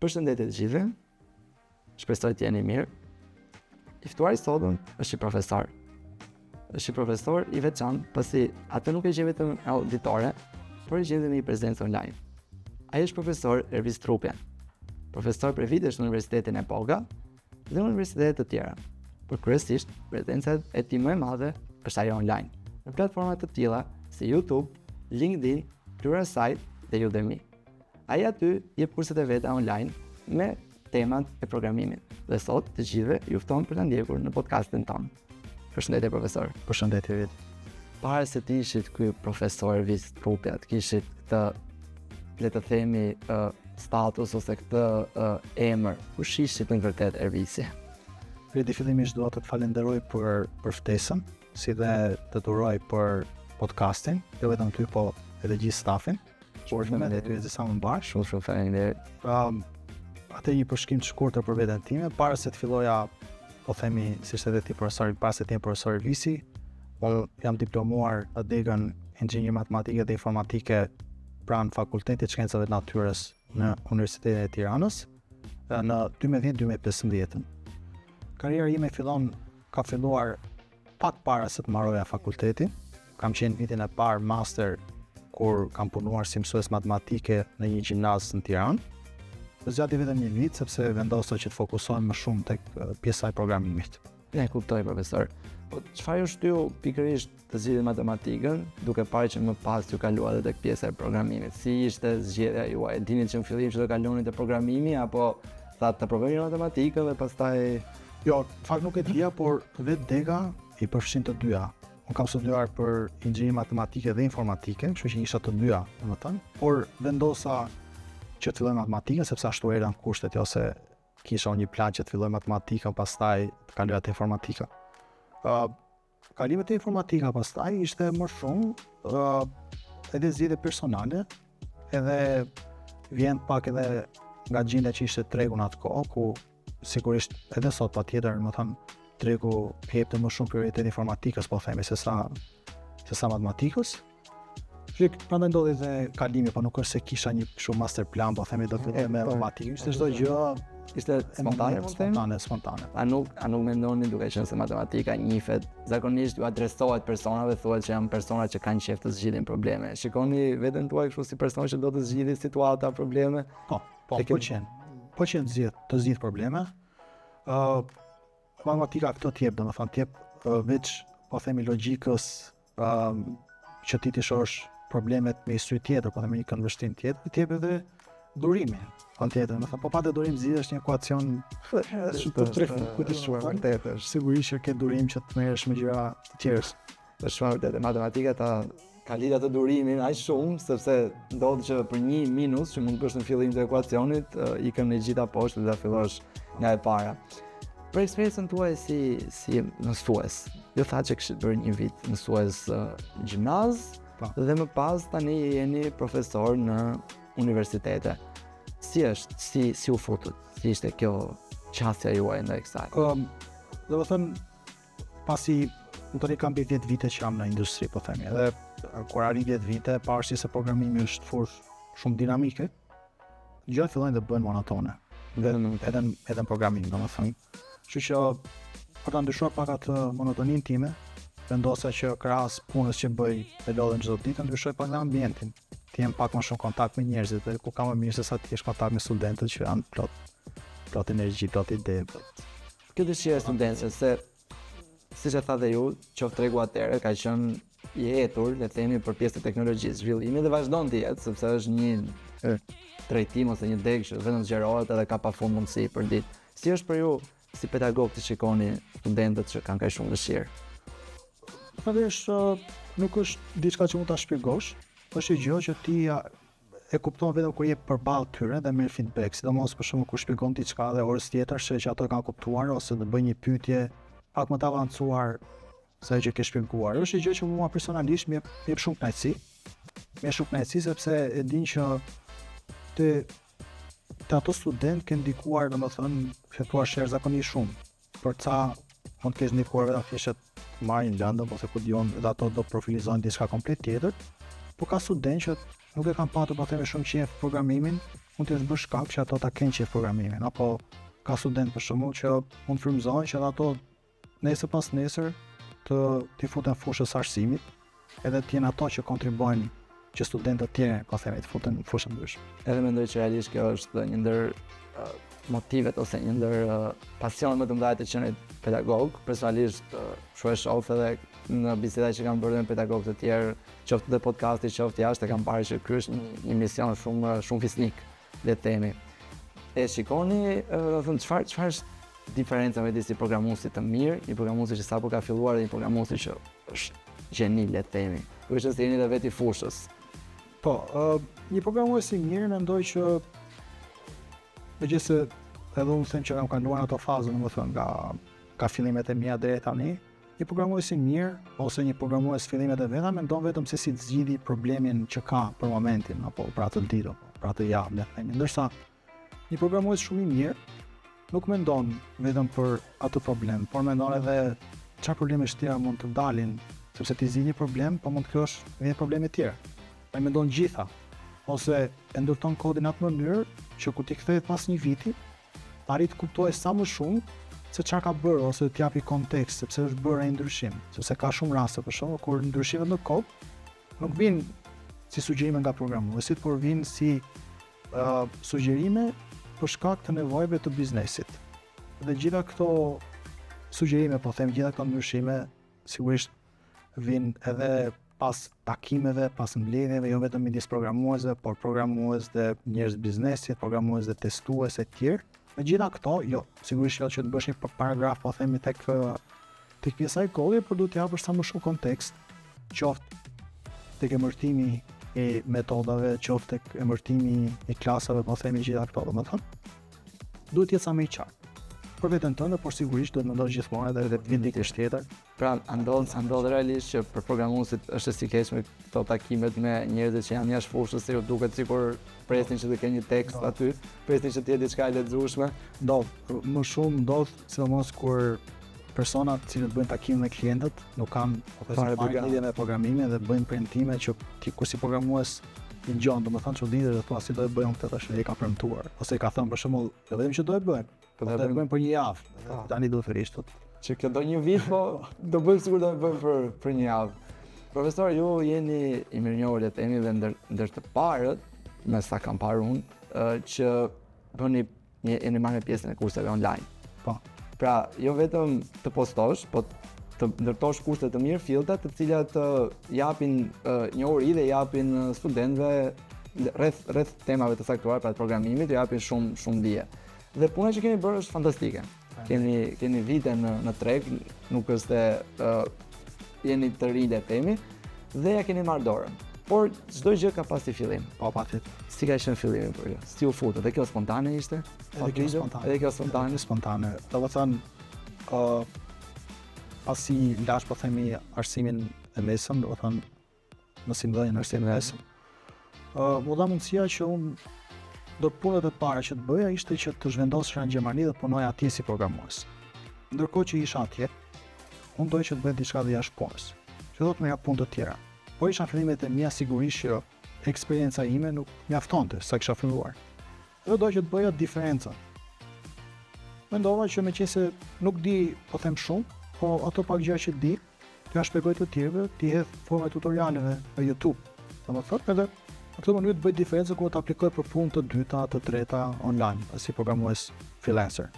Përshëndetje të gjithëve. Shpresoj të jeni mirë. I ftuari sotëm është një profesor. Është një profesor i veçantë, pasi atë nuk e gjen vetëm auditore, por e gjen edhe në prezencë online. Ai është profesor Ervis Trupjan. Profesor për vitesh në Universitetin e Poga dhe në universitete të tjera. Por kryesisht prezenca e tij më e madhe është ajo online, në platforma të tilla si YouTube, LinkedIn, Pluralsight dhe Udemy. Ai aty jep kurset e veta online me temat e programimit. Dhe sot të gjithëve ju fton për ta ndjekur në podcastin tonë. Përshëndetje profesor. Përshëndetje Vit. Para se të ishit ky profesor Ervis Trupja, të kishit këtë, le të themi, status ose këtë emër, kush ishit në vërtet Ervisi? Viti, fillimisht dua të të falenderoj për ftesën, si dhe të duroj për podcastin, jo vetëm ty, po edhe gjithë stafin. Por me dhe ty e zisa më bashkë. Shumë faleminderit. Atë një përshkrim të shkurtër për veten time, para se të filloja, po themi, si ishte edhe ti profesor, para se të jem profesor Ervisi, unë jam diplomuar në degën inxhinier matematike dhe informatike pranë Fakultetit të Shkencave të Natyrës në Universitetin e Tiranës në 2010-2015. Karriera ime ka filluar pak para se të mbaroja fakultetin. Kam qenë vitin e parë master kur kam punuar si mësues matematike në një gjimnaz në Tiranë. Zgjati vetëm një vit sepse vendosa që të fokusohem më shumë tek pjesa e programimit. Ne kuptoj profesor. Po çfarë ju shtyu pikërisht të zgjidhni matematikën, duke parë që më pas ju kalua edhe tek pjesa e programimit? Si ishte zgjedhja juaj? Dini që në fillim që do kaloni te programimi apo thatë të provoni matematikën dhe pastaj Jo, fakt nuk e dija, por vetë dega i përfshin të dyja. Unë kam studiuar për inxhinieri matematike dhe informatike, kështu që isha të dyja, domethënë, por vendosa që të filloj matematikën sepse ashtu eran kushtet, ose kisha një plan që të filloj matematikën, pastaj të kaloja te informatika. Kalimi te informatika pastaj ishte më shumë edhe zgjedhje personale, edhe vjen pak edhe nga gjendja që ishte tregu në atë kohë, ku sigurisht edhe sot patjetër, domethënë, tregu jepte më shumë prioritet informatikës, po themi, se sa matematikës. Prandaj ndodhi dhe kalimi, po nuk është se kisha një shumë master plan, po themi do të filloj me matematikën, ishte çdo gjë ishte spontane, mund të themi? Spontane. A nuk mendoni, duke qenë se matematika njihet, zakonisht ju adresohet personave, thuhet që janë persona që kanë qejf të zgjidhin probleme. Shikoni veten tuaj kështu si person që do të zgjidhni situata, probleme? Po qenë të zgjidh probleme. Matematika këto t'jep, domethënë t'jep veç, po themi, logjikës që ti t'i shohësh problemet me sy tjetër, po themi një këndvështrim tjetër, t'jep edhe durimi. Tjetër, domethënë, po pa të durim zgjidhesh një ekuacion shumë të kujtësuar, vërtet është. Sigurisht që ke durim që të merresh me gjëra të tjera. Është shumë vërtet, matematika ka lidhje të durimin aq shumë, sepse ndodh që për një minus që mund të bësh në fillim të ekuacionit, ikën në gjitha poshtë dhe fillosh nga e para. Për eksperiencën tuaj si mësues, ju tha që kishit bërë një vit mësues gjimnaz dhe më pas tani jeni profesor në universitete. Si është, si u futët, si ishte kjo qasja juaj ndaj kësaj? Domethënë, pasi më kam 10 vite që jam në industri, po themi, edhe kur arrin 10 vite, pavarësisht se programimi është fushë shumë dinamike, gjërat fillojnë të bëhen monotone. Edhe në programim, domethënë. Kështu që për ta ndryshuar pak atë monotoninë time, vendosa që krahas punës që bëj të lodhen çdo ditë, ndryshoj pak në ambientin. Të jem pak më shumë kontakt me njerëzit, dhe ku kam më mirë se sa të kesh kontakt me studentët që janë plot energji, plot ide. Kjo dëshirë e studentëve, se siç e thatë ju, qoftë tregu atëherë ka qenë i hetur, le të themi, për pjesë të teknologjisë, zhvillimi dhe vazhdon të jetë, sepse është një drejtim ose një degë që vetëm zgjerohet edhe ka pafund mundësi për ditë. Si është për ju si pedagog të shikoni studentët që kanë kaq shumë dëshirë? Nuk është diçka që mund ta shpjegosh, është një gjë që ti e kupton vetëm kur je përballë tyre dhe merr feedback, sidomos për shembull kur shpjegon diçka dhe orës tjetër se që ato kanë kuptuar, ose të bëj një pyetje pak më të avancuar se ajo që ke shpjeguar. Është një gjë që mua personalisht më jep shumë kënaqësi. Më jep shumë kënaqësi sepse e din që të ato student ke ndikuar, domethënë, fituar share zakonisht shumë. Për ca mund të kesh ndikuar vetëm thjesht marrin lëndën ose ku dion dhe ato do profilizojnë diçka komplet tjetër, por ka student që nuk e kanë patur, po themi, shumë qejf programimin mund të bësh shkak që ato ta kenë qef programimin, apo ka student për shembull që mund frymëzojnë që ato nesër pas nesër t'i futen fushës arsimit, edhe t'jenë ato që kontribuojnë që studentët tjerë, po themi, të futen në fushë ndryshme. Edhe mendoj që realisht kjo është një ndër motivet ose një ndër pasionet më të mëdha të qenit pedagog. Personalisht e shoh edhe në biseda që kam bërë me pedagogë të tjerë, qoftë në podcasti, qoftë jashtë, e kam parë që ky është një mision shumë fisnik, le të themi. E shikoni, çfarë është diferenca midis një programuesi të mirë, një programuesi që sapo ka filluar dhe një programuesi që është gjeni, le të themi. Ku është se jeni edhe vetë i fushës. Po, një programues i mirë mendoj që megjithëse edhe unë them që kam kaluar ato fazë, domethënë nga fillimet e mia deri tani, një programues i mirë ose një programues fillimet e veta mendon vetëm se si të zgjidhë problemin që ka për momentin apo për atë ditë apo për atë javë, le të themi. Ndërsa një programues shumë i mirë nuk mendon vetëm për atë problem, por mendon edhe çfarë probleme të tjera mund të dalin, sepse ti zgjidh një problem, po mund të krijosh edhe probleme të tjera. Ai mendon gjitha, ose e ndërton kodin atë mënyrë që kur ti kthehet pas një viti, të arrit të kuptojë sa më shumë se çfarë ka bërë ose të japi kontekst, sepse është bërë ai ndryshim. Sepse ka shumë raste për shembull kur ndryshimet në kod nuk vijnë si sugjerime nga programuesit, por vijnë si sugjerime për shkak të nevojave të biznesit. Dhe gjitha këto sugjerime, po them, gjitha këto ndryshime sigurisht vijnë edhe pas takimeve, pas mbledhjeve, jo vetëm midis programuesve, por programues dhe njerëz biznesit, programues dhe testues e tjerë. Me gjitha këto, jo, sigurisht që të bësh një paragraf, po themi tek pjesa e kodit, por duhet të japësh sa më shumë kontekst, qoftë tek emërtimi i metodave, qoftë tek emërtimi i klasave, po themi gjitha këto, domethënë, duhet të jetë sa më i qartë. Për veten tënde, por sigurisht duhet mendosh gjithmonë edhe të vinë dikush tjetër. Pra, ndodh realisht që për programuesit është e sikeshme këto takimet me njerëzit që janë jashtë fushës, se duket sikur presin që të kenë një tekst aty, presin që të jetë diçka e lexueshme. Më shumë ndodh, sidomos kur personat që bëjnë takime me klientët nuk kanë lidhje me programimin dhe bëjnë premtime që ti kur si programues i gjon, domethënë çuditë dhe thua si do e bëjmë këtë tash, e ka premtuar, ose e ka thënë për shembull, jo vetëm që do e bëjmë, po do e bëjmë për një javë. Tani do të thërisht që kjo do një vit, po do bëjmë sikur do e bëjmë për një javë. Profesor, ju jeni i mirënjohur, le të themi, dhe ndër të parët, me sa kam parë unë, që jeni marrë pjesën e kurseve online. Po. Pra, jo vetëm të postosh, po të ndërtosh kurse të mirë, filtra, të cilat japin njohuri dhe japin studentëve rreth temave të saktuara pra të programimit, japin shumë dije. Dhe puna që keni bërë është fantastike. Keni vite në treg, nuk është jeni të rinj le themi, dhe ja keni marrë dorën. Por çdo gjë ka pas një fillim. Po, patjetër. Si ka qenë fillimi për ju? Si u futët? Dhe kjo spontane ishte? Edhe kjo spontane. Domethënë, pasi lash, po themi, arsimin e mesëm, domethënë në simdhënien e arsimit e mesëm, më dha mundësia që unë do punët e para që të bëja ishte që të zhvendosesha në Gjermani dhe punoja atje si programues. Ndërkohë që isha atje, unë doja që të bëj diçka dhe jashtë punës, që do të më jap punë të tjera. Po isha fillimet e mia sigurisht që eksperienca ime nuk mjaftonte sa kisha filluar. Dhe doja që të bëja diferenca. Mendova që meqense nuk di, po them shumë, po ato pak gjëra që di, t'ja shpjegoj të tjerëve, t'i hedh forma tutorialeve në YouTube. Domethënë, edhe në këtë mënyrë të bëj diferencë kur të aplikoj për punë të dyta, të treta online, si programues freelancer.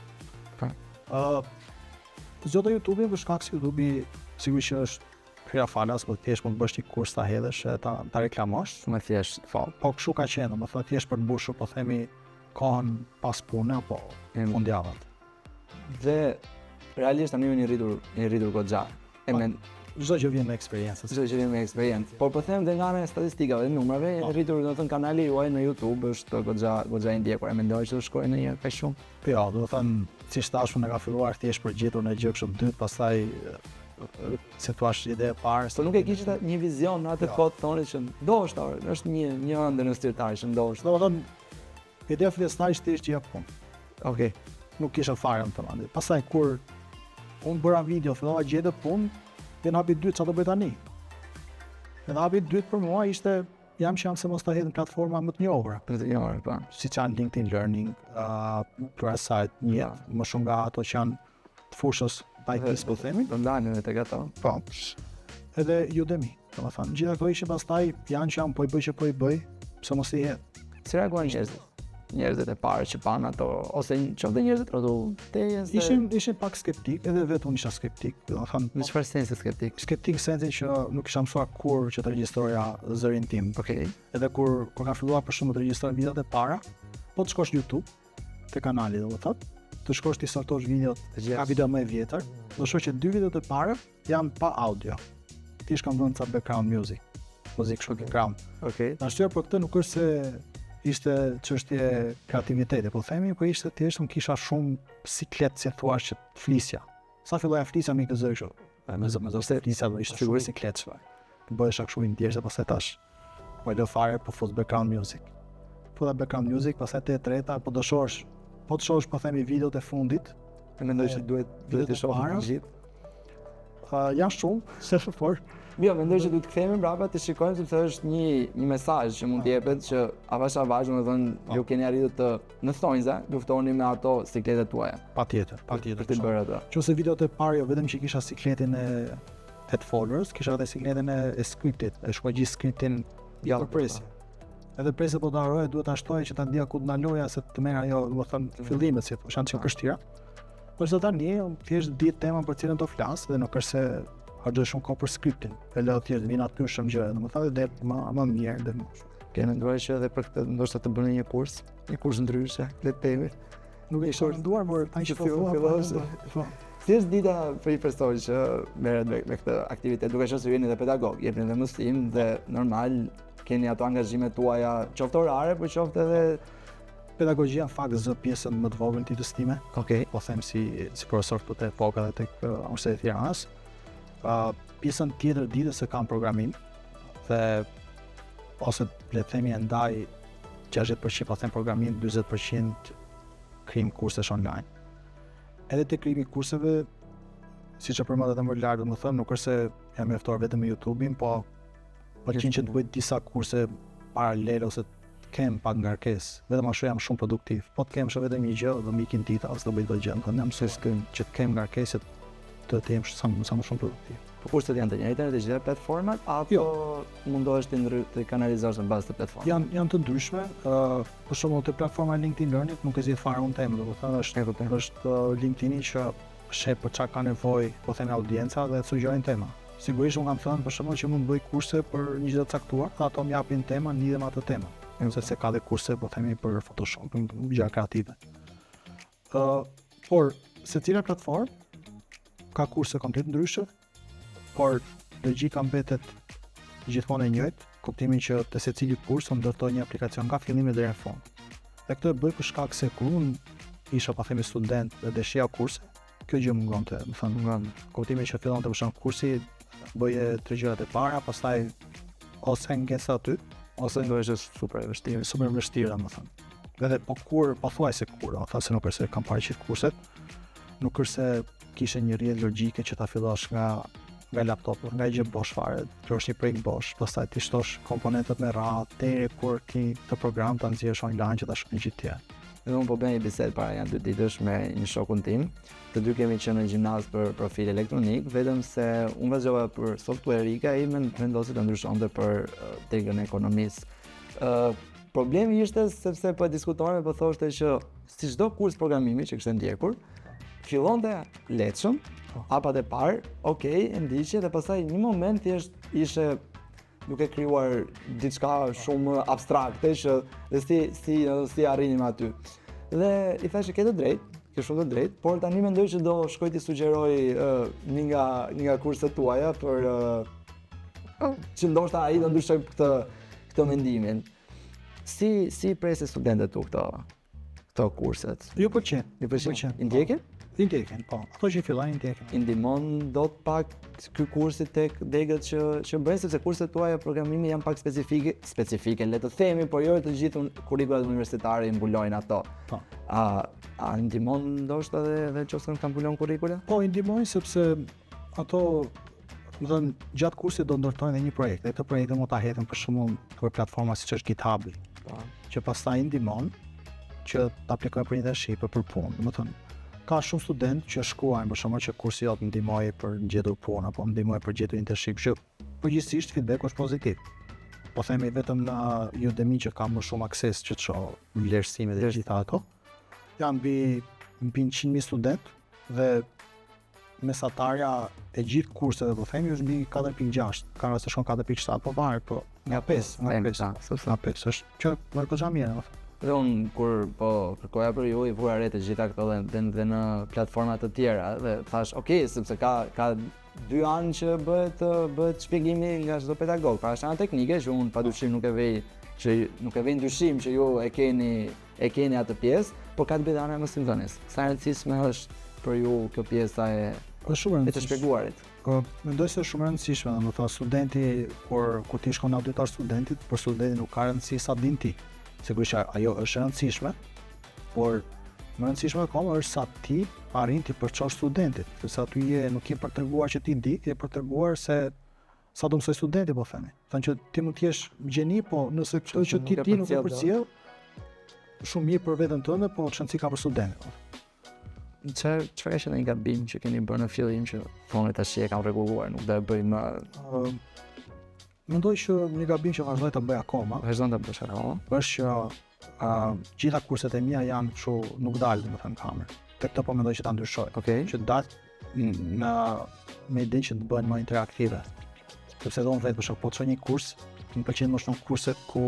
Zgjodha YouTube-in për shkak se YouTube-i sigurisht që është hera falas, po thjesht mund të bësh një kurs ta hedhësh e ta reklamosh. Shumë thjesht fal. Po kështu ka qenë, domethënë thjesht për të mbushur, po themi, kohën pas pune apo fundjavat. Dhe realisht tani jeni rritur goxha. Çdo gjë vjen me eksperiencë. Por po them dhe nga ana e statistikave dhe numrave, jeni rritur, domethënë kanali juaj në YouTube është goxha i ndjekur. E mendoj që shkojë në një kaq shumë. Po jo, domethënë siç thash unë ka filluar thjesht për gjetur në gjë kështu dytë, pastaj se thua ide e parë. Po nuk e kishte një vizion në atë kohë thonë që ndoshta është një ëndër në styrtar që ndoshta. Domethënë ideja fillestare ishte që jap punë. Okej. Nuk kisha fare në të. Pastaj kur unë bëra video, fillova gjete punë, dhe në hapi dytë çfarë do bëj tani. Dhe në hapi dytë për mua ishte jam që jam se mos ta hedhin platforma më të njohura, Për të njohur, po. siç janë LinkedIn Learning, Pluralsight, një më shumë nga ato që janë të fushës IT-s po themi. Do ndalen tek ato. Po. Edhe Udemy, domethënë, gjitha këto ishin pastaj janë që jam po i bëj, pse mos i hedh. Si reaguan njerëzit? Njerëzit e parë që pan ato, ose qoftë njerëzit rrotu teje se... Ishin pak skeptik, edhe vetë unë isha skeptik, domethënë, Në çfarë sensi skeptik? skeptik sensin që nuk isha mësuar kur që të regjistroja zërin tim. Okej. Edhe kur ka filluar për shumë të regjistroj videot e para, po të shkosh në YouTube, te kanali domethënë, të shkosh ti sortosh videot, ka video më e vjetër, do shoh që 2 videot e para janë pa audio. Ti shkon vënë ca background music, muzikë kështu background. Okej. Arsyeja për këtë nuk është se ishte çështje kreativiteti, po themi, po ishte thjesht unë kisha shumë siklet si thua që flisja. Sa filloja flisja me këtë zëri kështu. Me zë flisja do ishte shumë sikletshme. Bëhesha kështu i ndjesh dhe pastaj tash. Po e lë fare po fut background music. Po da background music, pastaj te e treta, po do shohësh, po të shohësh po themi videot e fundit. Mendoj që duhet të shohim të gjithë. Janë shumë, se por Jo, mendoj që duhet të kthehemi mbrapa të shikojmë sepse është një mesazh që mund të jepet që avash avash, domethënë ju keni arritur të në thonjza luftoni me ato sikletet tuaja. patjetër. Për të bërë ato. Qose videot e parë jo vetëm që kisha sikletin e headphones, kisha edhe sikletin e scriptit, e shkruaj gjithë scriptin për presje. Edhe presje po të harroja, duhet ta shtoja që ta ndija ku të ndaloja se të merr ajo, domethënë fillimet si thosh, janë që vështira. Por çdo tani thjesht di temën për cilën do flas dhe nuk është se harxoj shumë kohë për skriptin. E lë thjesht vin aty shumë gjëra, domethënë dhe më mirë dhe më shumë. Ke menduar që edhe për këtë ndoshta të bëni një kurs ndryshe le të themi. Nuk e isha menduar, por ai që fillosh. Si është dita për një person që merret me këtë aktivitet, duke qenë se jeni edhe pedagog, jepni edhe mësim dhe normal keni ato angazhimet tuaja, qoftë orare, por qoftë edhe pedagogjia në fakt zë pjesën më të vogël të ditës time. Okej. Po them si profesor këtu te Poka dhe tek Universiteti i Tiranës. Pjesën tjetër ditës se kam programim dhe ose le të themi e ndaj 60% po them programim, 40% krijim kursesh online. Edhe te krijimi i kurseve, siç e përmendëm më lart, domethënë nuk është se jam mjaftuar vetëm me YouTube-in, po pëlqen që të bëj disa kurse paralel ose kem pak ngarkesë, vetëm ashtu jam shumë produktiv. Po të kem vetëm një gjë, do mikin dita ose do bëj çdo gjë, do jam mësues që të kem ngarkesë të jem sa më shumë produktiv. Po kurset janë të njëjta në të gjitha platformat apo mundohesh të kanalizosh në bazë të platformave? Janë të ndryshme. Për shembull te platforma LinkedIn Learning nuk e zgjidh fare unë temën, domethënë është LinkedIn-i që sheh për çka ka nevojë, po thënë audienca dhe sugjerojnë tema. Sigurisht unë kam thënë për shembull që mund të bëj kurse për një gjë të caktuar, ato më japin tema, lidhem me atë temë. Se ka dhe kurse po themi për Photoshop, gjëra kreative. Por secila platformë ka kurse komplet ndryshe, por logjika mbetet gjithmonë e njëjtë, kuptimin që te secili kurs unë ndërtoj një aplikacion nga fillimi deri në fund. Dhe këtë e bëj për shkak se kur unë isha pa themi student dhe dëshija kurse, kjo gjë mungonte, më thënë, kuptimin që fillonte për shkak kursi, bëje 3 gjërat e para, pastaj ose ngesa aty, ose do është super e vështirë. Super vështirë, domethënë. Edhe po kur, pothuajse kur, thasë nuk është se kam parë gjithë kurset, nuk është se kishe një rrjedhë logjike që ta fillosh nga laptopi, nga gjë bosh fare, trosh një projekt bosh, pastaj ti shtosh komponentët me radhë deri kur ti të program ta nxjerrësh online që ta shkruaj gjithë tjerë. Edhe unë po bëj një bisedë para janë 2 ditësh me një shokun tim. Të dy kemi qenë në gjimnaz për profil elektronik, vetëm se unë vazhdova për softwareika, ai vendosi të ndryshonte për degën e ekonomisë. Problemi ishte sepse po diskutonte, po thoshte që si çdo kurs programimi që kishte ndjekur, fillonte lehtëshëm, hapat e parë, okay, e ndiqje dhe pastaj një moment thjesht ishe duke krijuar diçka shumë abstrakte që dhe si arrinim aty. Dhe i thashë ke të drejtë, ke shumë të drejtë, por tani mendoj që do shkoj t'i sugjeroj një nga kurset tuaja për që ndoshta ai do ndryshoj këtë mendimin. Si presin studentët tu këto kurset? Ju pëlqen. I ndjekin? I ndjekin, po. Ato që fillojnë ndjekin. I ndihmon dot pak ky kursi tek degët që bëjnë sepse kurset tuaja programimi janë pak specifike, le të themi, por jo të gjithë kurrikulat universitare i mbulojnë ato. Po. A ndihmon ndoshta edhe nëse kanë mbulon kurrikula? Po, i ndihmojnë sepse ato Do thënë, gjatë kursit do ndërtojnë dhe një projekt, dhe këtë projekt mund ta hedhin për shembull për platforma siç është GitHub, që pastaj i ndihmon që të aplikojnë për internship për punë. Domethënë, ka shumë student që shkruajnë për shembull që kursi jot më ndihmoi për gjetur punë apo më ndihmoi për gjetur internship, që përgjithsisht feedback është pozitiv. Po themi vetëm në Udemy që ka më shumë akses që të shoh vlerësimet e gjitha ato. Janë mbi 100.000 student dhe mesatarja e gjithë kurseve po themi është mbi 4.6, ka rasti shkon 4.7, po varet, po nga 5, nga 5 është që më goxha mirë. Dhe unë kur po kërkoja për ju, i vura re të gjitha këto dhe në platforma të tjera dhe thash, okay, sepse ka 2 anë që bëhet shpjegimi nga çdo pedagog. Pra është anë teknike që unë padyshim nuk e vej ndyshim që ju e keni atë pjesë, por ka të bëjë ana e mësimdhënies. Sa e rëndësishme është për ju kjo pjesa e të shpjeguarit. Mendoj se është shumë e rëndësishme, domethënë studenti kur ti shkon auditor studentit, për studentin nuk ka rëndësi sa din ti. Sigurisht ajo është e rëndësishme, por më rëndësishme akoma është sa ti arrin ti përçosh studentit, sepse aty nuk je për treguar që ti di, je për treguar se sa do mësoj studenti, po themi. Thënë që ti mund të jesh gjeni, po nëse këtë që ti di nuk e përcjell, shumë mirë për veten tënde, po çanci ka për studentin. Çfarë është një gabim që keni bërë në fillim që thoni tash e kam rregulluar, nuk do e bëj më? Mendoj që një gabim që vazhdoj ta bëj akoma, është që gjitha kurset e mia janë kështu nuk dalin, domethënë kamerë. Tek këto po mendoj që ta ndryshoj. Që dalë me idenë që të bëhen më interaktive. Sepse do unë vetë për shkak po çoj një kurs, më pëlqen më shumë kurset ku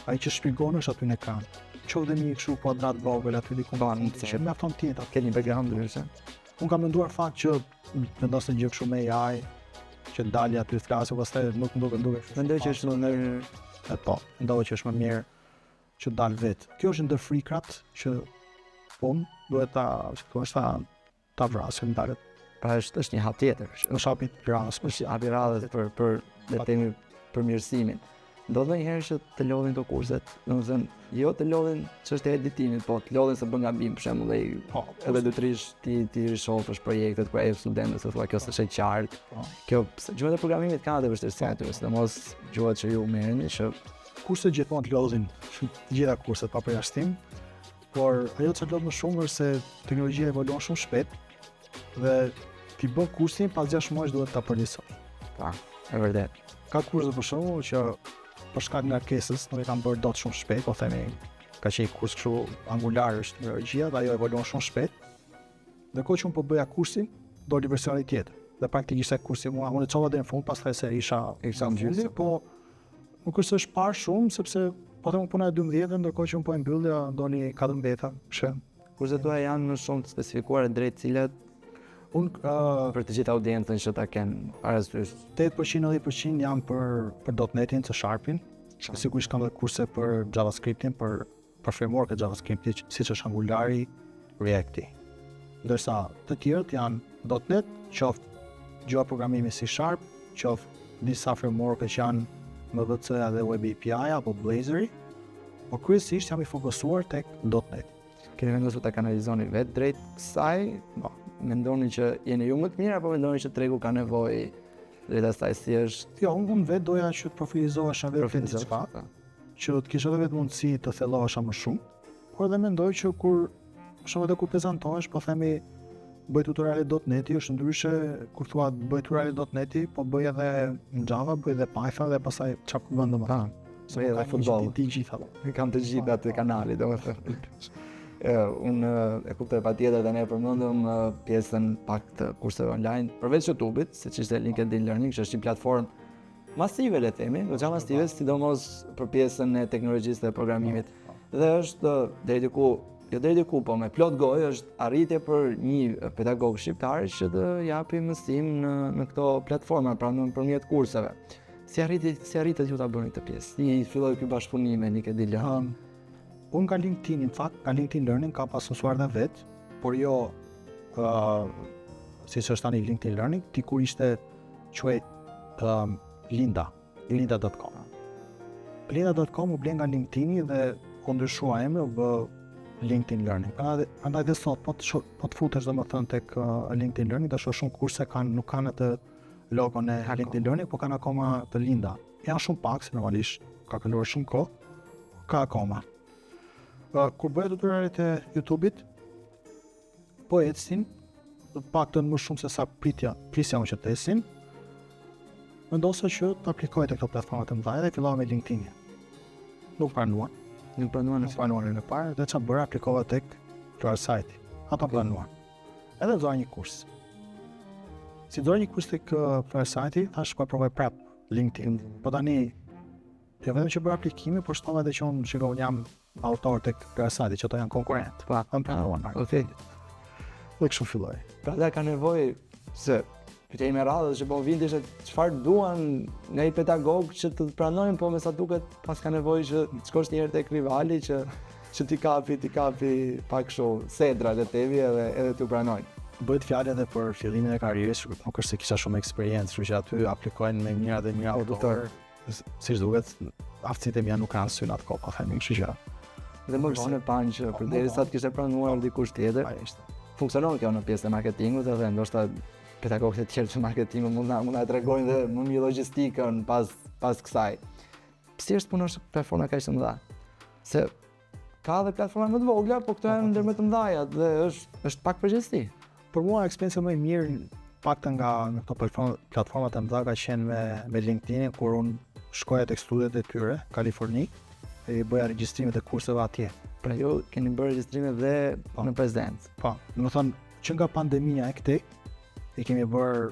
ai që shpjegon është aty në ekran. Qoftë një kështu kuadrat vogël aty diku banë, se mjafton tjetër. Keni background ndryshe? Unë kam menduar fakt që vendos të gjë kështu me AI, që dalë aty të flasë, pastaj nuk më duket. Mendoj që është më mirë, mendoj që është më mirë që dalë vetë. Kjo është ndër frikrat që duhet ta vrasim dalët. Pra është një hap tjetër. Është hapi radhës, hapi radhës për le të themi përmirësimin. Ndodh ndonjëherë që të lodhin këto kurset, domethënë jo të lodhin çështja e editimit, po të lodhin se bën gabim për shembull edhe detyrish ti rishohësh projektet kur ai studentët thua kjo s'është e qartë. Kjo gjuhët e programimit kanë atë vështirësi aty, sidomos gjuhët që ju merreni që kurset gjithmonë të lodhin, të gjitha kurset pa përjashtim, por ajo që lodh më shumë është se teknologjia evoluon shumë shpejt dhe ti bën kursin pas 6 muajsh duhet ta përmirësosh. Po, është vërtet. Ka kurse për shembull që për shkak të ngarkesës nuk e kam bërë dot shumë shpejt, po themi ka qenë kurs kështu angular është teknologjia dhe ajo evoluon shumë shpejt. Dhe kohë që unë po bëja kursin, doli versioni tjetër. Dhe praktikisht kursi unë e çova deri në fund, pastaj se isha gjysi, po nuk është se është parë shumë sepse po them puna e 12, ndërkohë që unë po e mbyllja doli 14, kështu. Kurset tua janë më shumë të specifikuara drejt cilat për të gjithë audiencën që ta kenë parasysh. 8% janë për .NET-in, C#-in. Sigurisht kam edhe kurse për JavaScript-in, për framework e JavaScript-it, siç është Angulari, React-i. Ndërsa të tjerët janë .NET, qoftë gjuha programimi C#, qoftë disa framework që janë MVC dhe Web API apo Blazor, por kryesisht jam i fokusuar tek .NET. Keni vendosur ta kanalizoni vetë drejt kësaj? Mendoni që jeni ju më të mirë apo mendoni që tregu ka nevojë drejt asaj si është? Jo, unë vetë doja që të profilizohesha vetë diçka, që të kisha vetë mundësi të thellohesha më shumë, por edhe mendoj që kur prezantohesh, po themi bëj tutoriale .NET-i, është ndryshe kur thua bëj tutoriale .NET-i, po bëj edhe në Java, bëj edhe Python dhe pastaj çfarë bën domethënë. Bëj edhe futboll. Ti gjitha. Kam të gjitha të kanalit, domethënë. Unë e kuptoj patjetër dhe ne përmendëm pjesën pak të kurseve online përveç YouTube-it, siç ishte LinkedIn Learning, që është një platformë masive le të themi, goxha masive, sidomos për pjesën e teknologjisë dhe programimit. Dhe është deri diku, po me plot gojë është arritje për një pedagog shqiptar që të japi mësim në këto platforma, pra nëpërmjet kurseve. Si arritët ju ta bëni këtë pjesë? Si filloi ky bashkëpunim me LinkedIn Learning? Unë ka LinkedIn, në fakt, ka LinkedIn Learning, ka pasusuar dhe vetë, por jo, si që është tani LinkedIn Learning, ti kur ishte quajt linda.com. Linda.com u ble nga LinkedIn dhe u ndryshua emri, u bë LinkedIn Learning. Andaj dhe sot, po të futesh dhe më thënë tek LinkedIn Learning, dhe shumë kurse nuk kanë atë logon e LinkedIn Learning, po kanë akoma të linda. Janë shumë pak, se normalisht ka kaluar shumë kohë, ka akoma. Kur bëhet tutorialet e YouTube-it, po ecsin, të paktën më shumë se sa prisja më që të ecsin, vendosa që të aplikoj të këto platformat e mëdha dhe fillova me LinkedIn. Nuk pranuan në parë, dhe çfarë bëra, aplikova tek Pluralsight. Ata planuan. Edhe zora një kurs. Si zora një kurs tek Pluralsight, thash po provoj prap LinkedIn. Po tani, jo vetëm që bëra aplikime, por shtova edhe që unë jam autor tek Pluralsight, që ato janë konkurrent. Pa, planuan. okej. Dhe kështu filloi. Pra da ka nevojë se pyetja me radhës që po vinte ishte çfarë duan nga i pedagog që të pranojnë, po me sa duket pas ka nevojë që të shkosh një herë tek rivali që ti kapi pak kështu sedra le tevi edhe t'u pranojnë. Bëhet fjalë edhe për fillimin e karrierës, nuk është se kisha shumë eksperiencë, kështu që aty aplikojnë me mira dhe mira autor. Siç duket, aftësitë e mia nuk kanë sy në atë kohë, themi, kështu që. Dhe më vonë panë që përderisa të kishte pranuar dikush tjetër. Funksionon kjo në pjesën e marketingut edhe ndoshta pedagogët e tjerë të marketingut mund na tregojnë dhe më mirë logjistikën pas kësaj. Pse është punosh në platforma kaq të mëdha? Se ka edhe platforma më të vogla, po këto janë ndër më të mëdha dhe është pak përgjithësi. Për mua eksperiencë më e mirë paktën nga këto platformat e mëdha ka qenë me LinkedIn, kur unë shkoja tek studiet e tyre, Kaliforni, e bëja regjistrimet e kurseve atje. Pra ju keni bërë regjistrime dhe në prezencë. Po, domethënë që nga pandemia e këtej i kemi bërë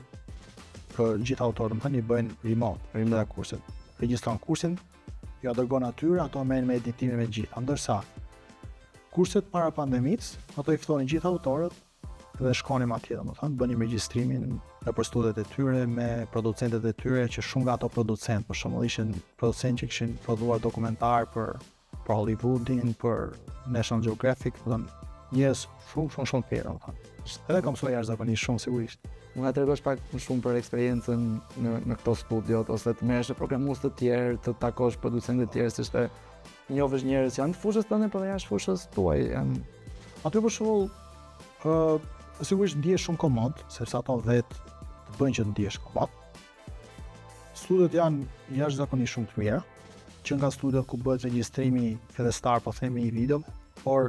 për gjithë autorët, i bëjnë remote dhe kurset. Regjistron kursin, ja dërgon atyre, ato merren me editimin me gjithë. Ndërsa kurset para pandemisë, ato i ftonin gjithë autorët dhe shkonim atje, domethënë bënim regjistrimin nëpër studiet e tyre me producentët e tyre, që shumë nga ato producentë, për shembull, ishin producentë që kishin prodhuar dokumentar për Hollywoodin, për National Geographic, domethënë njerëz shumë të tjerë, domethënë. Edhe kam mësuar jashtëzakonisht shumë sigurisht. Mund ta tregosh pak më shumë për eksperiencën në këto studiot, ose të merresh me programues të tjerë, të takosh producentë të tjerë, sepse njohësh njerëz që janë të fushës tënde, por jashtë fushës tuaj janë. Aty për shembull, sigurisht ndihesh shumë komod, sepse ato vetë të bëjnë që të ndihesh komod. Studiot janë jashtëzakonisht shumë të mira, që nga studiot ku bëhet regjistrimi fillestar, po themi i video, por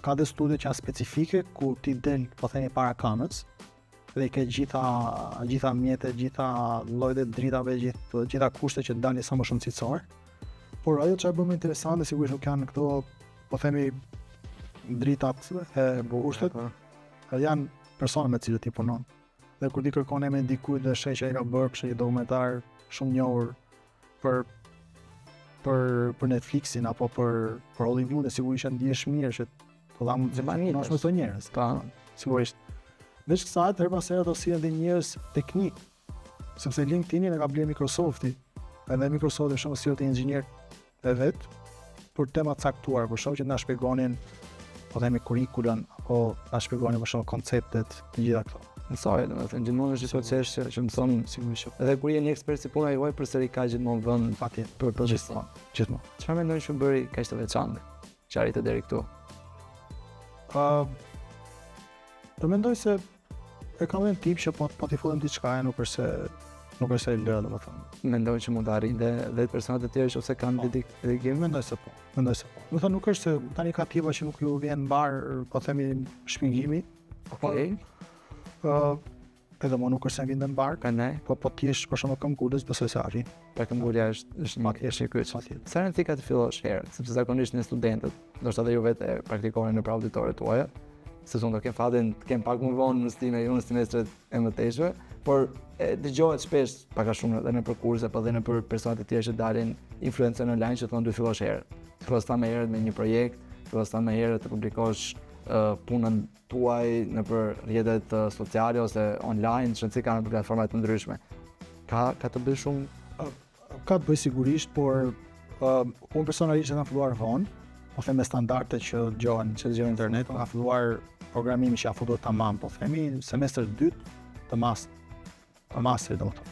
ka dhe studiot që janë specifike ku ti del, po themi, para kamës dhe i ke gjitha mjetet, gjitha llojet e dritave, gjitha kushtet që dalin sa më shumë cilësor. Por ajo çfarë bën më interesante sigurisht nuk janë këto, po themi, dritat e kushtet, janë persona me të cilët ti punon. Dhe kur ti kërkon emrin e dikujt dhe sheh që ai ka bërë për një dokumentar shumë njohur për Netflixin apo për Hollywoodin, sigurisht ndihesh mirë që të dhamë të punosh me këto njerëz. Po, sigurisht. Veç kësaj, her pas here ato sillen dhe njerëz teknik, sepse LinkedIn-in e ka blerë Microsofti, edhe Microsofti shumë sillet inxhinier e vet për tema të caktuara, për shkak që na shpjegonin, po themi, kurrikulën, apo na shpjegonin për shkak konceptet të gjitha këto. Mësoj, domethënë gjithmonë është proces që mëson sigurisht. Edhe kur je një ekspert si puna juaj, përsëri ka gjithmonë vend Patjetër, për gjithmonë. Çfarë mendon që bëri kaq të veçantë që arritë deri këtu? Të mendoj se e kam një tip që po t'i futem diçka, nuk është se e lë, domethënë. Mendoj që mund të arrijë dhe personat e tjerë ose kanë dedikim? Mendoj se po. Domethënë nuk është se tani ka tipa që nuk ju vjen mbar, po themi, shpjegimi. Okej. Edhe mo nuk është se vjen mbar, po ti jesh për shembull këmbgulës, besoj se arrin. Pra këmbgulja është një kyç. Sa rëndësi ka të fillosh herët, sepse zakonisht ne studentët, ndoshta edhe ju vetë e praktikoni në auditoret tuaja, sezon do kem fatin të kem pak më vonë në semestret e mëtejshme, por dëgjohet shpesh pak a shumë edhe në kurse, po edhe në për personat e tjerë që dalin influencer online që thonë duhet fillosh herët. Fillos ta më herët me një projekt, fillos ta më herët të publikosh punën tuaj në për rrjetet sociale ose online, që nësi kanë në platformat të ndryshme. Ka të bëjë shumë? Ka të bëjë sigurisht, por unë personalisht e kam filluar vonë, po them me standardet që dëgjojnë internet, ka filluar programimi që ja futur tamam, po themi semestër të dytë të masterit, domethënë.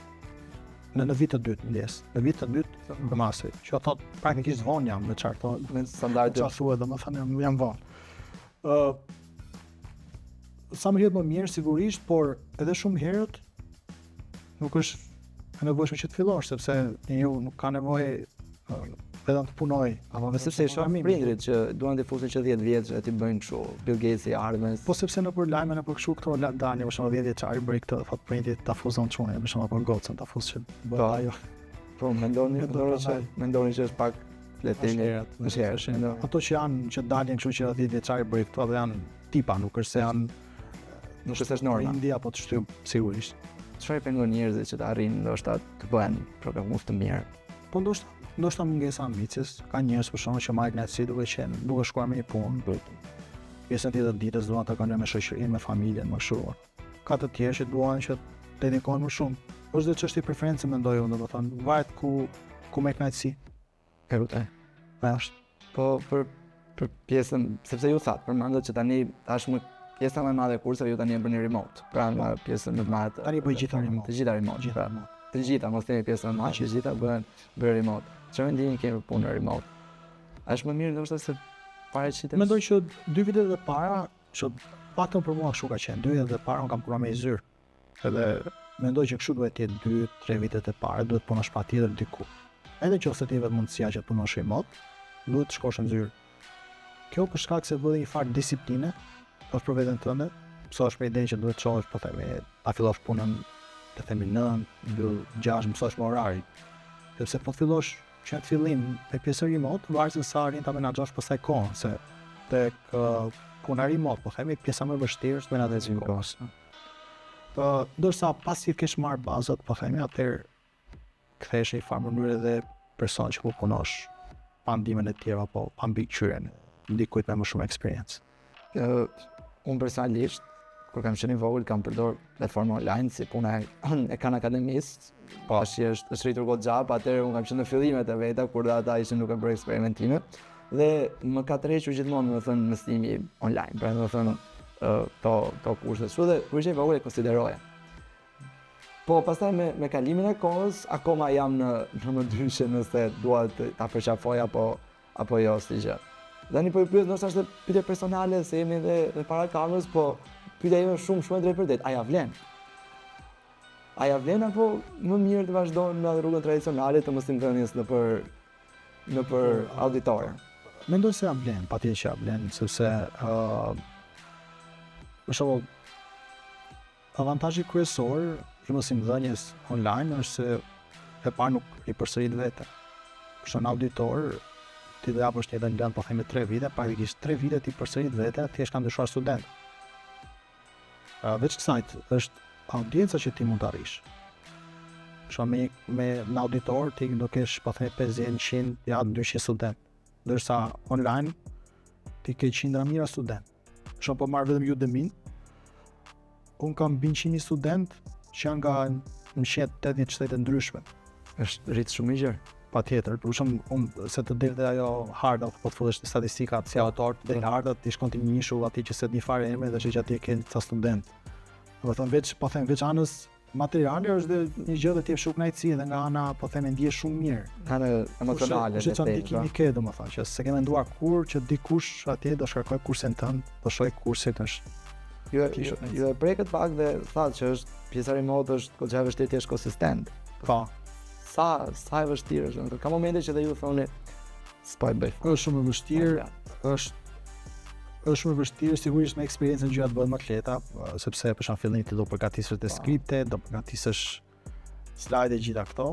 Në vit të dytë ndjes. Në vit të dytë të masterit. Që thot praktikisht vonë jam me çfarë thon, me standardet. Çfarë thuhet, domethënë jam vonë. Sa më herët më mirë sigurisht, por edhe shumë herët nuk është e nevojshme që të fillosh, sepse njeriu nuk ka nevojë vetëm të punoj. Apo sepse i shoh prindrit që duan të fusin që 10 vjeç e ti bëjnë kështu, Bill Gates i ardhmes. Po sepse nëpër lajme nëpër kështu këto dalin, për shembull 10 vjeçari bëri këtë, thot prindit ta fuzon çunin, për shembull për gocën ta fuz që bëj ajo. Po mendoni që është pak fletimi është. Ato që janë që dalin kështu që 10 vjeçari bëri këto, ato janë tipa, nuk është se janë nuk është norma. India apo të shtyp sigurisht. Çfarë pengon njerëzit që të arrijnë ndoshta të bëhen programues të mirë? Po ndoshta mungesa ambicjes, ka njerëz për shkak që marrin kënaqësi duke shkuar me një punë. Pjesën tjetër të ditës duan ta kanë me shoqërinë, me familjen, me kështu. Ka të tjerë që duan që të dedikojnë më shumë. Është dhe çështje preferencë mendoj unë, domethënë varet ku me kënaqësi. Karutaj. Është. Po për pjesën, sepse ju thatë, përmendet që tani tashmë pjesa më e madhe e kurseve ju tani e bëni remote. Pra nga pjesën më të madhe. Tani bëj gjithë remote. Të gjitha remote. Të gjitha, mos themi pjesën më madhe, të gjitha bëhen remote. Çfarë mendimi keni për punën remote? A është më mirë ndoshta se paraqitjes? Mendoj që 2 vitet e para, që patëm për mua kështu ka qenë. 2 vitet e para unë kam punuar me zyrë. Edhe mendoj që kështu duhet të jetë 2-3 vitet e para, duhet punosh patjetër diku. Edhe nëse ti vetë mundësia që të punosh remote, duhet të shkosh në zyrë. Kjo për shkak se vëllai një farë disipline, për veten tënde, mësosh me idenë që duhet të çohesh, po themi, ta fillosh punën të themi 9, 6, mësosh me orari. Sepse po fillosh që në fillim me pjesë remote, varet se sa arrin ta menaxhosh pastaj kohën, se tek puna remote, po themi, pjesa më e vështirë është menaxhimi i kohës. Ndërsa pasi të kesh marrë bazat, po themi, atëherë kthehesh në një farë mënyrë edhe person që po punosh pa ndihmën e tjerë apo pa mbikëqyrjen dikujt me më shumë eksperiencë. Unë personalisht, kur kam qenë i vogël, kam përdor platforma online si puna e Khan Akademisë, po është rritur goxha, atëherë unë kam qenë në fillimet e veta kur ata ishin duke bërë eksperimentime dhe më ka tërhequr gjithmonë, domethënë, mësimi online, pra domethënë to kurse. Kështu dhe kur isha i vogël e konsideroja. Po pastaj me kalimin e kohës, akoma jam në mëndryshe nëse dua ta përqafoj apo jo si gjë. Tani po ju pyet, ndoshta është pyetje personale se jemi edhe para kamerës, po pyetja ime shumë e drejtë për drejtë, a ja vlen? A ja vlen apo më mirë të vazhdojmë në rrugën tradicionale të mësimdhënies nëpër auditorë? Mendoj se ja vlen, patjetër që ja vlen, sepse për shembull avantazhi kryesor i mësimdhënies online është se e parë nuk i përsërit vete. Për shembull auditor ti do japësh një lëndë, po themi 3 vite, praktikisht 3 vite ti përsërit vete, thjesht kanë ndryshuar student. Veç kësaj është audienca që ti mund të arrish. Shumë me në auditor ti do kesh po themi 50, 100, ja 200 student. Ndërsa online ti ke qindra mijëra student. Shumë po marr vetëm Udemy. Un kam 100 student që janë nga 180 shtete ndryshme. Është rrit shumë i gjerë. Patjetër, për shembull, se të dilte ajo harda, po të fillesh statistikat si autor, del harda, ti shkon ti njëshull atij që se di fare emrin dhe që atij ke ca student. Domethënë veç anës materiale është dhe një gjë që ti shumë kënaqësi edhe nga ana, po them, ndihesh shumë mirë. Ana emocionale. Është çfarë ndikimi ke, domethënë, që s'e ke menduar kur që dikush atje do shkarkoj kursin tënd, do shoj kursit është. Jo e preket pak dhe thatë që është pjesa remote është goxha e vështirë të jesh konsistent. Po. Sa e vështirë është. Ka momente që dhe ju thoni s'po e bëj. Është shumë e vështirë, është shumë e vështirë, sigurisht me eksperiencën gjërat bëhen më të lehta, sepse për shkak fillimit ti do përgatisësh të skripte, do përgatisësh slide e gjitha këto.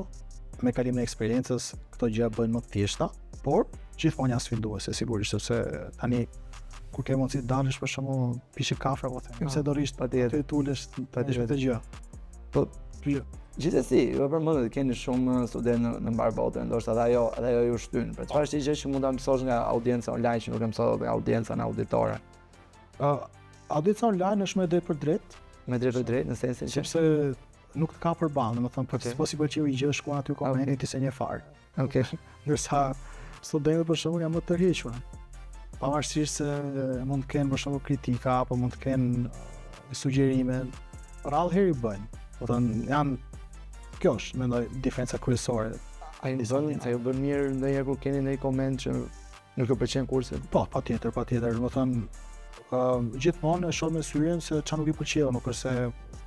Me kalimin e eksperiencës këto gjëra bëhen më të thjeshta, por gjithmonë janë sfiduese sigurisht, sepse tani kur ke mundësi të dalësh për shembull pishi kafe apo them, se do rish patjetër të ulesh patjetër këtë gjë. Po gjithsesi, ju përmendet keni shumë studentë në mbar botën, ndoshta edhe ajo ju shtyn. Për çfarë është gjë që mund ta mësosh nga audienca online që nuk e mëson nga audienca në auditore? Audienca online është më drejt për drejt, në sensin që sepse nuk të ka përballë, domethënë po si pëlqeu një gjë shkuan aty komentin ti se një fare. Okej. Ndërsa studentët për shembull janë më të tërhequr. Pavarësisht se mund të kenë për shembull kritika apo mund të kenë sugjerime, rrallë herë i bëjnë. Domethënë janë kjo është mendoj diferenca kryesore. Ai ndonë se ju bën mirë ndonjëherë kur keni ndonjë koment që nuk ju pëlqen kursi? Po, patjetër. Domethënë gjithmonë e shoh me syrin se çfarë nuk i pëlqeu, nuk është se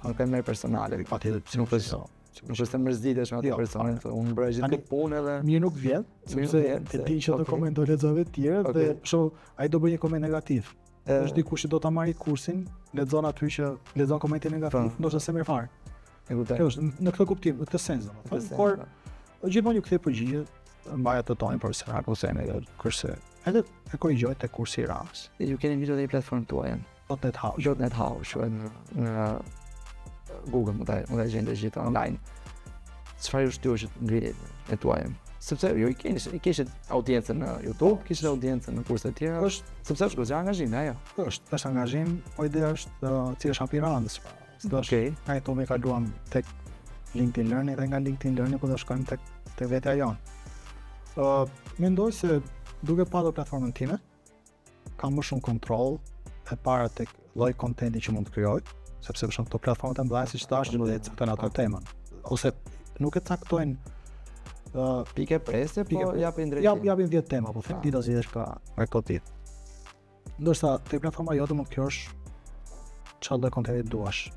nuk e merr personale. Patjetër, si nuk është. Nuk është se mërzitesh me atë Jo. personin, thonë, unë bëra gjithë Tani, këtë punë edhe Mirë nuk vjen, sepse vjen, e se- di që do okay. komentoj lexove të tjerë dhe Okay. shoh ai do bëj një koment negativ. Është dikush që do ta marrë kursin, lexon aty që lexon komentin negativ, Po. ndoshta se merr fare. e kuptoj. Kjo është në këtë kuptim, në këtë sens domethënë. Por gjithmonë ju kthej përgjigje, mbaj atë tonin profesional ose me kurse. Edhe e korrigjoj te kursi i radhës. Ju keni video dhe i platformë tuaj. .net House. .net House, shuhet në Google, mund ta gjeni gjithë online. Çfarë ju shtyu që të ngrihet e tuaj? Sepse ju i kishit audiencën në YouTube, kishit audiencën në kurse të tjera, sepse është goxha angazhim, ajo. Është angazhim, po ideja është cili është apiradës. Okej. Ai to me kaluam tek LinkedIn Learning dhe nga LinkedIn Learning po do shkojmë tek vetja jonë. Mendoj se duke pasur platformën time, kam më shumë kontroll e para tek lloji kontenti që mund të krijoj, sepse për shembull këto platformat e mëdha siç thash do të caktojnë ato temën, ose nuk e caktojnë Pike prese, po japin drejtim. japin 10 tema, po them ti do zgjedhësh ka këto ditë. Ndërsa te platforma jote mund të krijosh çfarë lloj kontenti duash.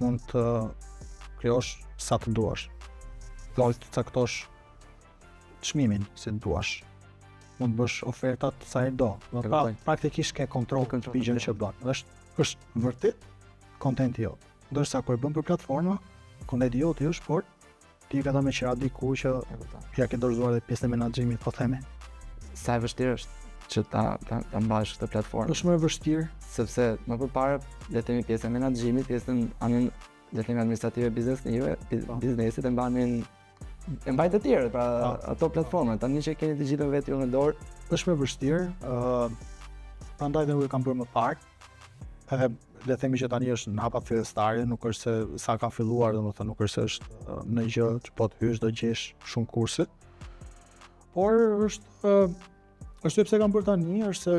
Mund të krijosh sa të duash. Do të caktosh çmimin si duash. Mund të bësh ofertat sa i do. Praktikisht ke kontroll mbi gjën që bën. Është vërtet kontenti jot. Ndërsa kur bën për platforma, kontenti jot është por ti ka dhënë qira diku që ja ke dorëzuar dhe pjesën e menaxhimit, po themi. Sa e vështirë është që ta mbash këtë platformë. Është më e vështirë sepse më përpara le të themi pjesën e menaxhimit, pjesën anën le të themi administrative biznesit e mbajnë të tjerë, pra ato platforma, tani që keni të gjitha vetë ju në dorë, është më vështirë, prandaj dhe nuk e kam bërë më parë. Edhe le të themi që tani është në hapa fillestare, nuk është se sa ka filluar, domethënë nuk është se është në gjë që po të hysh do gjesh shumë kurse. Por është sepse kam bërë tani, është se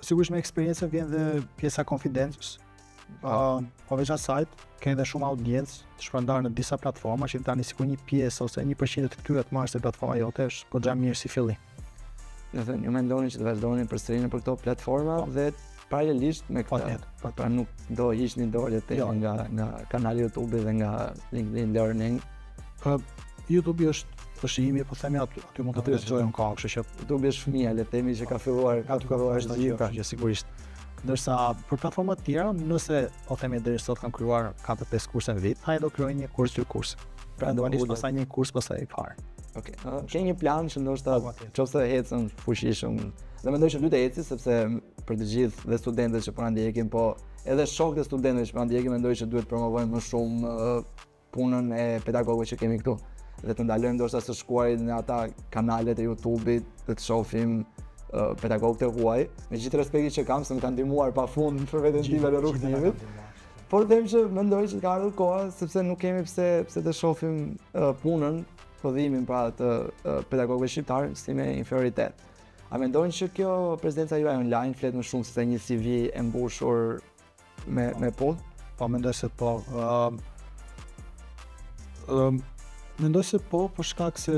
sigurisht me eksperiencë vjen dhe pjesa konfidencës. Po veç asaj, keni dhe shumë audiencë të shpërndarë në disa platforma që tani sikur një pjesë ose 1% të këtyre të marrësh te platforma jote është goxha mirë si fillim. Do të thënë, ju mendoni që të vazhdoni përsëri në për këto platforma dhe paralelisht me këtë. Pra nuk do hiqni dorë nga kanali YouTube dhe nga LinkedIn Learning. YouTube është imi, po themi aty mund të lexojmë ka, kështu që YouTube është fëmia, le të themi që ka filluar është gjithë, që sigurisht. Ndërsa për platforma të tjera, nëse po themi deri sot kanë krijuar 4-5 kurse në vit, ai do krijojnë një kurs, 2 kurse. Pra do nisë pastaj një kurs pastaj i parë. Okej. Ke një plan që ndoshta nëse ecën fuqishëm. Dhe mendoj që duhet të eci sepse për të gjithë dhe studentët që po na ndjekin, po edhe shokët e studentëve që po na ndjekin, mendoj që duhet promovojmë më shumë punën e pedagogëve që kemi këtu. Dhe të ndalojmë ndoshta së shkuarit në ata kanalet e YouTube-it, të shohim pedagogët e huaj, me gjithë respektin që kam se më kanë ndihmuar pafund për veten time në rrugën e vet. Por them që mendoj që ka ardhur koha sepse nuk kemi pse të shohim punën, prodhimin pra të pedagogëve shqiptar si me inferioritet. A mendojnë që kjo prezenca juaj online flet më shumë se një CV e mbushur me punë? Po mendoj se po. Mendoj se po, për shkak se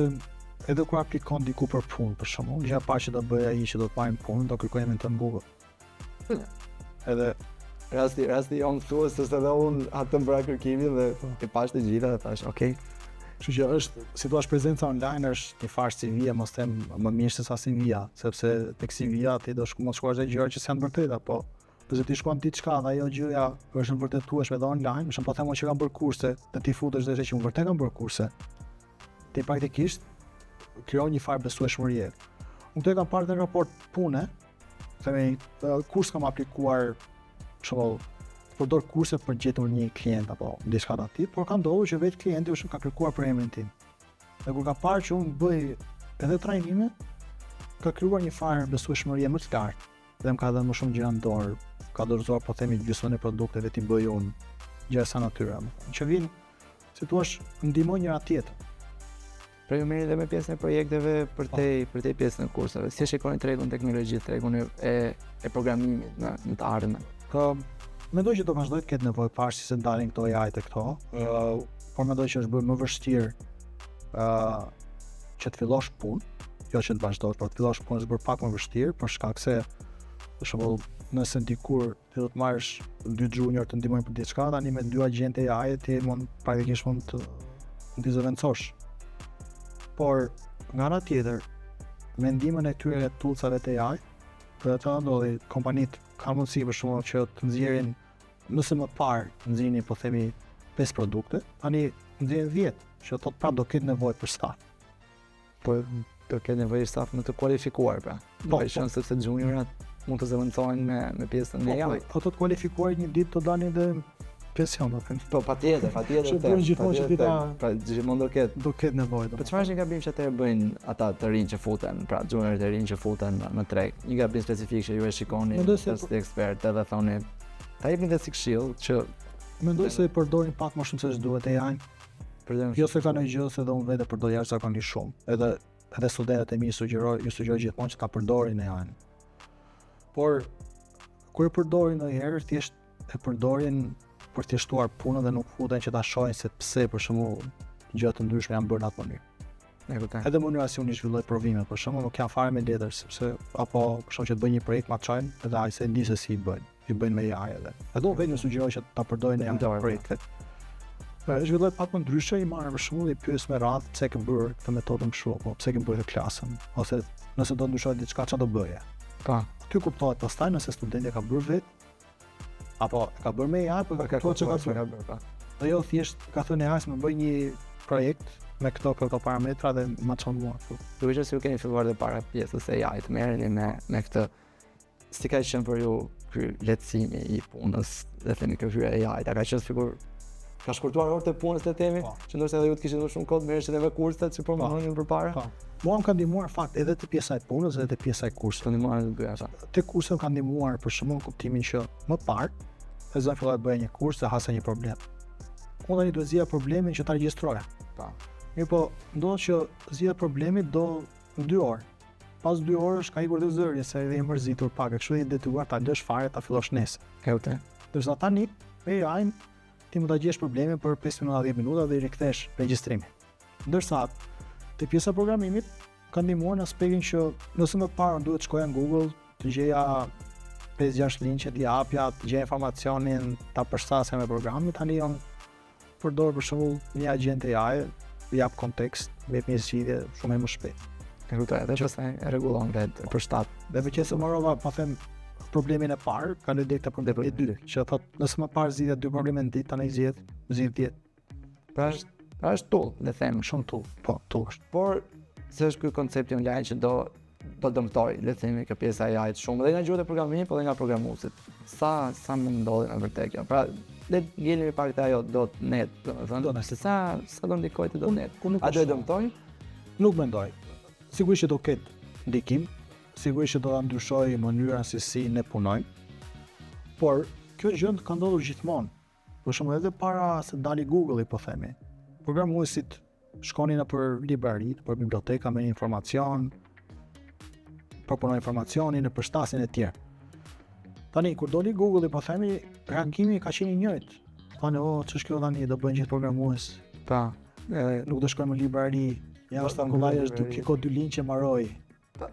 edhe kur aplikon diku për punë, për shembull, gjëja parë që do bëj ai që do të marrim punë, do kërkoj emrin të Google. Edhe rasti jon thuas se edhe unë atë bëra kërkimin dhe e pash të gjitha dhe thash, okay. Kështu që është, si thua, prezenca online është një farë CV-a, mos them më mirë se sa CV-a, sepse tek CV-a ti do mos shkruash gjëra që janë vërteta, po nëse ti shkruan diçka dhe ajo gjëja është në vërtetueshme edhe online, më shumë po them që kam bërë kurse, dhe ti futesh dhe që unë vërtet kam bërë kurse. Ti praktikisht krijon një farë besueshmërie. Unë këtë kam parë në raport pune, themi kurs kam aplikuar, për shembull, përdor kurse për gjetur një klient apo diçka të tillë, por ka ndodhur që vetë klienti është ka kërkuar për emrin tim. Dhe kur ka parë që unë bëj edhe trajnime, ka krijuar një farë besueshmërie më të lartë dhe më ka dhënë më shumë gjëra në dorë, ka dorëzuar po themi gjysmën e produkteve ti bëj unë, gjëra sa natyra. Që vin, si thua, ndihmon njëra tjetrën. Pra ju merrni edhe me pjesën e projekteve për te pjesën e kurseve. Si shikoni tregun teknologjisë, tregun e programimit në të ardhmen? Mendoj që do vazhdoj të ketë nevojë pash se ndalin këto AI të këto, por mendoj që është bërë më vështirë që të fillosh punë, jo që të vazhdosh, por të fillosh punë është bërë pak më vështirë për shkak se Për shembull, nëse dikur ti do të marrësh 2 junior të ndihmojnë për diçka, tani me 2 agjentë AI ti praktikisht mund të zëvendësosh. Por nga ana tjetër, me ndihmën e këtyre toolsave të AI, për të ndodhi kompanitë kanë mundësi për shembull që të nxjerrin, nëse më parë nxjerrin po themi 5 produkte, tani nxjerrin 10, që thot prapë do ketë nevojë për staf. Po do ketë nevojë staf më të kualifikuar pra. Po shon sepse juniorat mund të zëvendësohen me pjesën e AI. Po të kualifikuar një ditë të dalin dhe pension do thënë. Po patjetër. Pra gjithmonë do ketë nevojë. Po çfarë është një gabim që atëherë bëjnë ata të rinj që futen, pra juniorit e rinj që futen në treg? Një gabim specifik që ju e shikoni as ekspert edhe thoni, ta jepni dhe si këshill që mendoj se i përdorin pak më shumë se ç'duhet AI. Jo se kanë gjë se do unë vetë përdor jashtëzakonisht shumë. Edhe studentët e mi ju sugjeroj gjithmonë që ta përdorin AI. Por kur e përdorin ndonjëherë thjesht e përdorin për të shtuar punën dhe nuk futen që ta shohin se pse për shembull gjëra të ndryshme janë bërë në atë mënyrë. Edhe mënyra si unë zhvilloj provimet, për shembull nuk jam fare me letër, sepse apo për shembull që të bëj një projekt ma çojnë, edhe ai se di se si i bëjnë me AI edhe. Edhe unë vetë më sugjeroj që ta përdorin në projektet. Zhvilloj pak më ndryshe, i marrë për shembull i pyes me radhë pse ke bërë këtë metodën kështu, apo pse ke bërë klasën, ose nëse do ndryshohet diçka çfarë do bëje. Po. Ty kuptohet pastaj nëse studenti ka bërë vetë, apo ka bërë me AI, apo ka bërë pa. Dhe jo thjesht ka thënë AI se më bëj një projekt me këto parametra dhe ma çon mua këtu. Duhet që ju keni filluar dhe para pjesës e AI të merreni me këtë. Si ka qenë për ju ky lehtësimi i punës, dhe themi ky AI, ta ka qenë sigur ka shkurtuar orët e punës le themi, që ndoshta edhe ju të kishit më shumë kohë merresh edhe me kurset që përmendonin përpara. Mua më ka ndihmuar fakt edhe te pjesa e punës edhe te pjesa e kursit. Të ndihmuar të dyja. Te kurset më ka ndihmuar për shembull kuptimin që më parë e zon filloi të bëja një kurs dhe hasa një problem. Unë tani duhet zgjidhja problemin që ta regjistroja. Po. Mirë po, ndodh që zgjidhja problemit do në 2 orë. Pas 2 orësh ka ikur të zërje se edhe e mërzitur pak, e kështu i detyruar ta lësh fare ta fillosh nesër. Këtë. Ndërsa tani me AI ti mund ta gjesh problemin për 5 minuta, 10 minuta dhe i rikthesh regjistrimin. Ndërsa te pjesa e programimit ka ndihmuar në aspektin që nëse më parë duhet shkoja në Google, të gjeja 5-6 linqe, t'i hapja, të gjej informacionin, ta përshtasja me programin, tani unë përdor për shembull një agent AI, jap kontekst, jep një zgjidhje shumë më shpejt. E kuptoj, edhe pastaj e rregullon vetë për shtat. Dhe me qenë se morova, pa them, problemin e parë, ka në dekta problemin e dytë, që thot, nëse më parë zgjidhja 2 probleme në ditë, tani zgjidh 10. Pra është tull, le them, shumë tull. Po, tull është. Por se është ky koncepti online që do dëmtoj, le themi, kjo pjesa e AI-t shumë, dhe nga gjuhët e programimit, po dhe nga programuesit. Sa më ndodhi në vërtet kjo. Pra, le të ngelemi pak te ajo .net, domethënë, se sa do ndikojë te .net. A do e dëmtoj? Nuk mendoj. Sigurisht që do ketë ndikim, sigurisht që do ta ndryshojë mënyrën se si ne punojmë. Por kjo gjë ka ndodhur gjithmonë. Për shembull edhe para se dali Google-i, po themi. Programuesit shkonin nëpër librari, nëpër biblioteka me informacion, përpunojnë informacionin në përshtatjen e tjerë. Tani kur doli Google-i, po themi, rankimi ka qenë i njëjtë. Tani ç'është kjo tani, do bëjnë gjithë programues. Pa, nuk do shkojnë në librari. Ja, është angullaj është kiko 2 linqe maroj.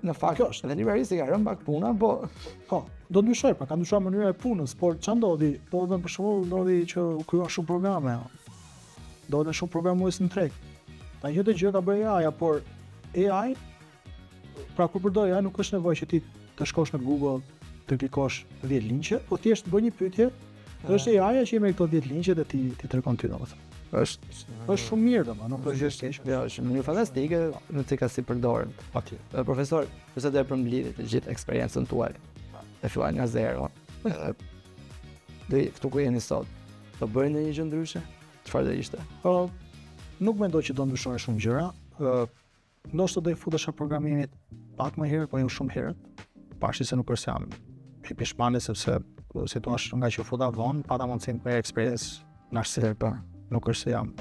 Në fakt, kjo është. Edhe librarisi ka rënë pak puna, po do ndryshoj, pra ka ndryshuar mënyra e punës, por ç'a ndodhi? Ndodhi për shembull, ndodhi që u krijuan shumë programe. Ndodhen shumë programues në treg. Tani çdo gjë ka bërë AI, por AI, pra kur përdor AI nuk është nevojë që ti të shkosh në Google, të klikosh 10 linqe, po thjesht bëj një pyetje, është AI që i merr këto 10 linqe dhe ti tregon ty domethënë. Është shumë mirë domethënë, nuk është gjë e keqe. Jo, është një mënyrë fantastike në të ka si përdoren. Patjetër. Profesor, nëse do të përmbledhit të gjithë eksperiencën tuaj, e filluar nga zero. Dhe këtu ku jeni sot, do bëni ndonjë gjë ndryshe? Çfarë do ishte? Nuk mendoj që do ndryshojë shumë gjëra. Ndoshta do i futesh në programimit pak më herët, po jo shumë herët. Pashi se nuk është jam i pishmane, sepse situash nga që futa vonë, pata mundësinë të merr eksperiencë në arsye pa. Nuk është se jam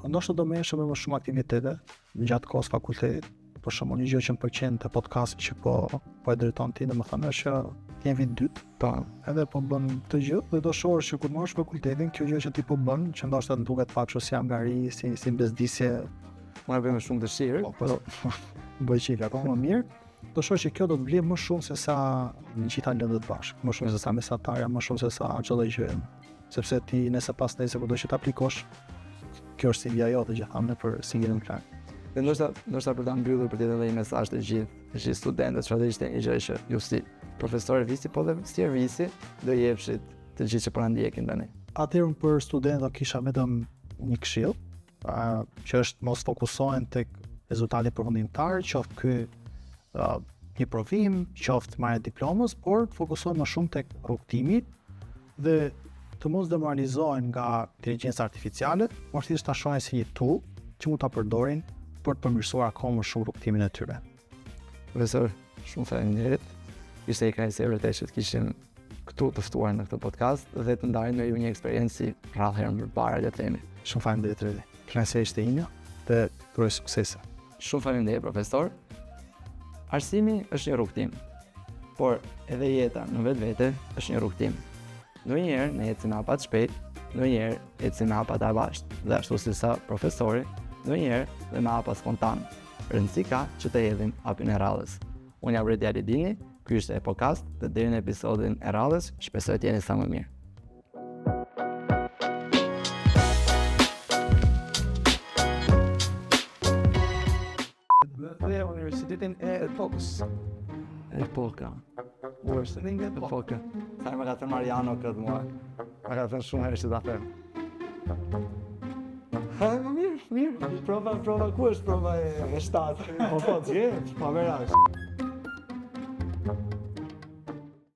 ndoshta do merresha me më shumë aktivitete gjatë kohës fakultetit. Për shembull, një gjë që më pëlqen te podcasti që po e drejton ti, domethënë është që jemi dytë, edhe po bën këtë gjë dhe do shohësh që kur marrësh fakultetin, kjo gjë që ti po bën, që ndoshta të duket pak kështu si angari, si bezdisje, më bëj më shumë dëshirë, po bëj çik akoma më mirë. Do shoh që kjo do të vlej më shumë se sa gjitha lëndët bashkë, më shumë se sa mesatarja, më shumë se sa çdo gjë. Sepse ti nëse pas nesër kudo që të aplikosh, kjo është CV jote gjithmonë për CV-n plan. Dhe ndoshta për ta mbyllur për të dhënë një mesazh të gjithë studentët, çfarë ishte një gjë që ju si profesor visi, po dhe servisi do jepshit të gjithë që po na ndjekin tani. Atëherë për studentët kisha vetëm një këshill, që është mos fokusohen tek rezultati përfundimtar, qoftë ky një provim, qoftë marrja e diplomës, por të fokusohen më shumë tek rrugtimi dhe të mos demoralizohen nga inteligjenca artificiale, por thjesht ta shohin si një tool që mund ta përdorin për të përmirësuar akoma më shumë rrugtimin e tyre. Profesor, shumë faleminderit. Ishte e kënaqësi e vërtetë që të kishim këtu të ftuar në këtë podcast dhe të ndarin me ju një eksperiencë rrallë herë më parë le të themi. Shumë faleminderit Redi. Kënaqësia ishte ime dhe uroj suksese. Shumë faleminderit profesor. Arsimi është një rrugtim, por edhe jeta në vetvete është një rrugtim. Ndonjëherë ne ecim hapa të shpejt, ndonjëherë ecim hapa të avashtë, dhe ashtu si sa profesori, ndonjëherë dhe me hapa spontan. Rëndësi ka që të hedhim hapin e rrallës. Unë jam Redi Alidini, ky është Epokast dhe deri në episodin e rrallës, shpresoj të jeni sa më mirë. Dhe Universitetin e Epokës. Epoka. Universitetin e Epoka. Sa më ka thënë Mariano këtë mua. Ma ka thënë shumë herë që ta them. Mirë. Prova, ku është prova e 7? Po, dje, pa merak.